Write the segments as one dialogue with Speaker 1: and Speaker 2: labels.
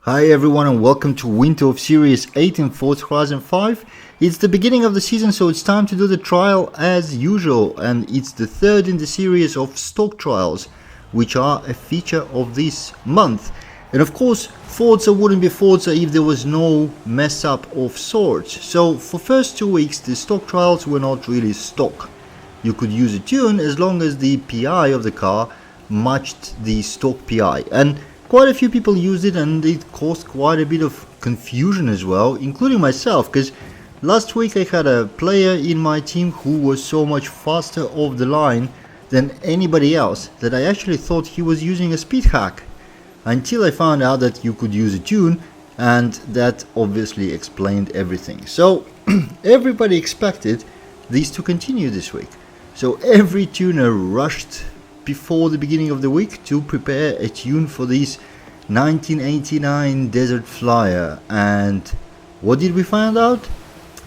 Speaker 1: Hi everyone and welcome to Winter of Series 8 in Forza Horizon 5. It's the beginning of the season, so it's time to do the trial as usual, and it's the third in the series of stock trials, which are a feature of this month. And of course, Forza wouldn't be Forza if there was no mess up of sorts. So for first 2 weeks the stock trials were not really stock. You could use a tune as long as the PI of the car matched the stock PI, and quite a few people used it, and it caused quite a bit of confusion as well, including myself, because last week I had a player in my team who was so much faster off the line than anybody else that I actually thought he was using a speed hack, until I found out that you could use a tune, and that obviously explained everything. So everybody expected this to continue this week, so every tuner rushed before the beginning of the week to prepare a tune for this 1989 Desert Flyer. And what did we find out?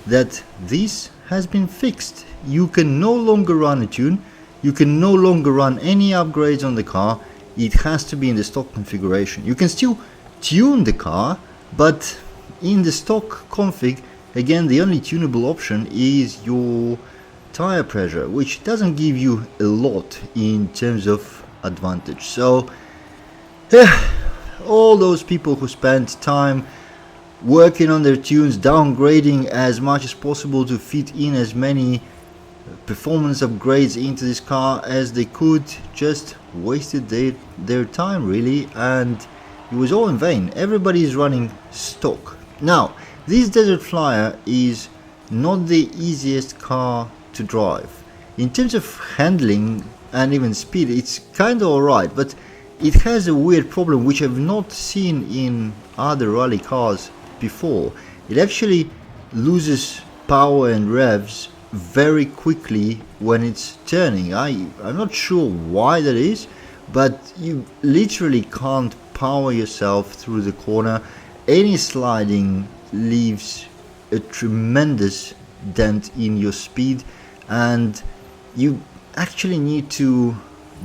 Speaker 1: That this has been fixed. You can no longer run a tune, you can no longer run any upgrades on the car. It has to be in the stock configuration. You can still tune the car, but in the stock config, again, the only tunable option is your tire pressure, which doesn't give you a lot in terms of advantage. So all those people who spent time working on their tunes, downgrading as much as possible to fit in as many performance upgrades into this car as they could, just wasted their time really, and it was all in vain. Everybody is running stock. Now, this Desert Flyer is not the easiest car to drive. In terms of handling and even speed, it's kinda alright, but it has a weird problem which I've not seen in other rally cars before. It actually loses power and revs very quickly when it's turning. I'm not sure why that is, but you literally can't power yourself through the corner. Any sliding leaves a tremendous dent in your speed, and you actually need to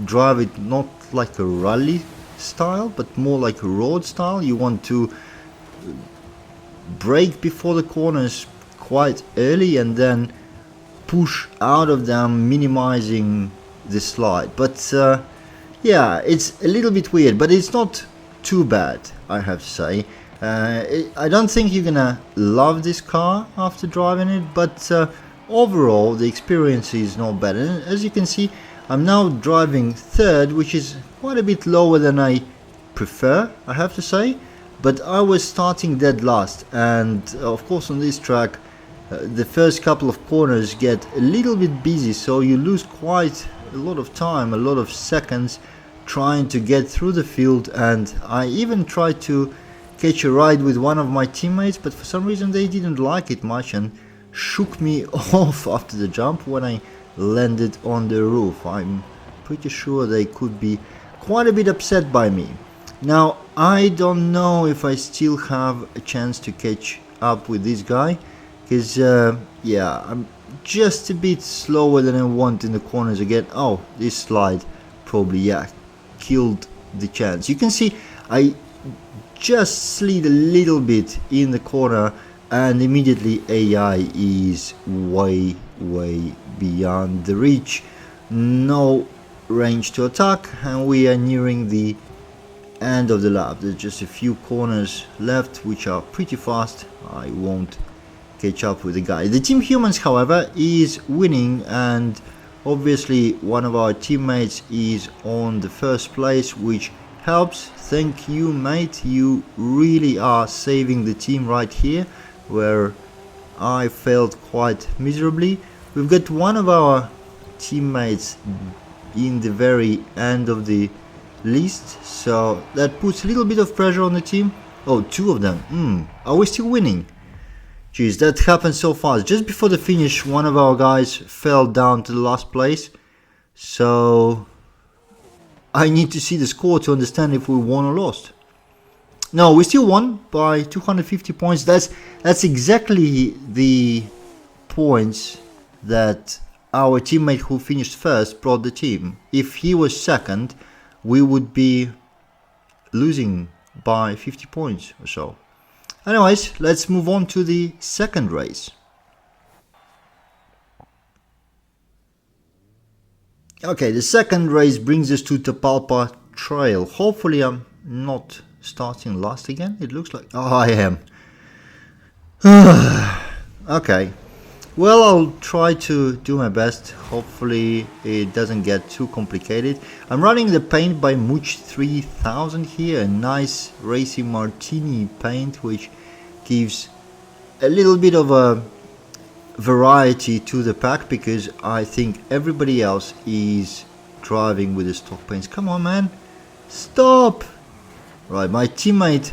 Speaker 1: drive it not like a rally style but more like a road style. You want to brake before the corners quite early and then push out of them, minimizing the slide. But yeah, it's a little bit weird, but it's not too bad, I have to say. I don't think you're gonna love this car after driving it, but overall the experience is not bad. And as you can see, I'm now driving third, which is quite a bit lower than I prefer, I have to say, but I was starting dead last, and of course on this track the first couple of corners get a little bit busy, so you lose quite a lot of time, a lot of seconds trying to get through the field. And I even tried to catch a ride with one of my teammates, but for some reason they didn't like it much and shook me off after the jump when I landed on the roof. I'm pretty sure they could be quite a bit upset by me. Now, I don't know if I still have a chance to catch up with this guy, because yeah, I'm just a bit slower than I want in the corners again. Oh, this slide probably, yeah, killed the chance. You can see I just slid a little bit in the corner, and immediately AI is way beyond the reach. No range to attack, and we are nearing the end of the lap. There's just a few corners left which are pretty fast. I won't catch up with the guy. The Team Humans, however, is winning, and obviously one of our teammates is on the first place, which helps. Thank you, mate. You really are saving the team right here, where I failed quite miserably. We've got one of our teammates in the very end of the list, so that puts a little bit of pressure on the team. Oh, two of them. Are we still winning? Jeez, that happened so fast. Just before the finish, one of our guys fell down to the last place, so I need to see the score to understand if we won or lost. No, we still won by 250 points. That's exactly the points that our teammate who finished first brought the team. If he was second, we would be losing by 50 points or so. Anyways, let's move on to the second race. Okay, the second race brings us to Tapalpa Trail. Hopefully I'm not starting last again. It looks like... Oh, I am. Okay. Well, I'll try to do my best. Hopefully it doesn't get too complicated. I'm running the paint by Much 3000 here. A nice racy martini paint, which gives a little bit of a variety to the pack, because I think everybody else is driving with the stock paints. Come on, man, stop. Right, my teammate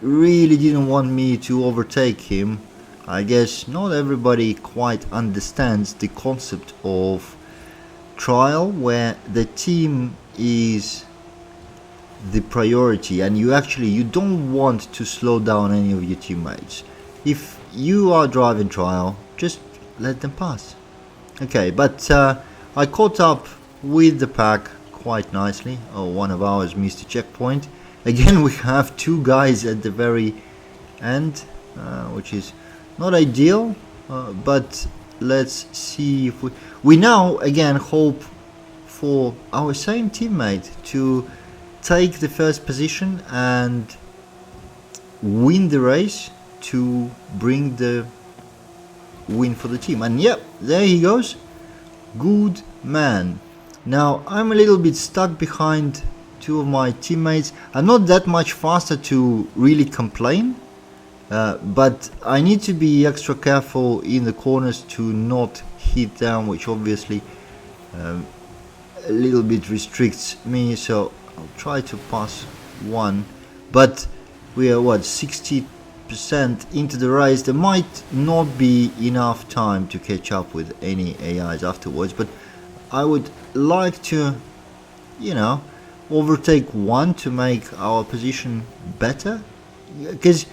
Speaker 1: really didn't want me to overtake him. I guess not everybody quite understands the concept of trial, where the team is the priority and you don't want to slow down any of your teammates. If you are driving trial, just let them pass. Okay, but I caught up with the pack quite nicely. Oh, one of ours missed a checkpoint. Again, we have two guys at the very end, which is not ideal, but let's see if we now again hope for our same teammate to take the first position and win the race to bring the win for the team. And yep, there he goes. Good man. Now I'm a little bit stuck behind two of my teammates. I'm not that much faster to really complain, but I need to be extra careful in the corners to not hit them, which obviously a little bit restricts me, so I'll try to pass one. But we are what, 60% into the race. There might not be enough time to catch up with any AIs afterwards, but I would like to, you know, overtake one to make our position better, because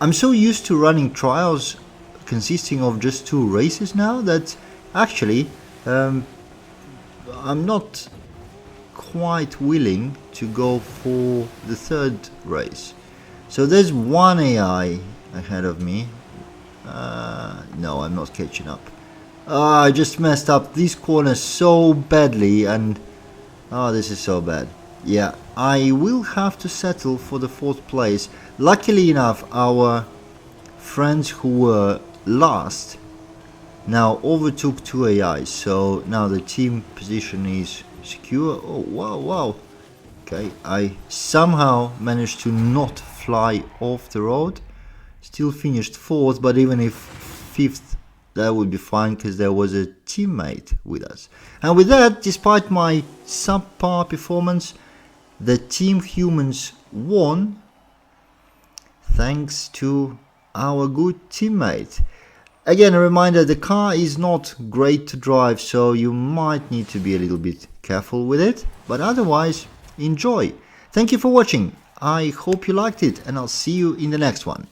Speaker 1: I'm so used to running trials consisting of just 2 races now that actually I'm not quite willing to go for the 3rd race. So there's one AI ahead of me. No, I'm not catching up. I just messed up this corner so badly, and this is so bad. Yeah, I will have to settle for the 4th place. Luckily enough, our friends who were last now overtook 2 AIs, so now the team position is secure. Oh, wow. Okay, I somehow managed to not fly off the road. Still finished 4th, but even if 5th, that would be fine because there was a teammate with us. And with that, despite my subpar performance, the Team Humans won thanks to our good teammate. Again, a reminder, the car is not great to drive, so you might need to be a little bit careful with it, but otherwise, enjoy. Thank you for watching. I hope you liked it, and I'll see you in the next one.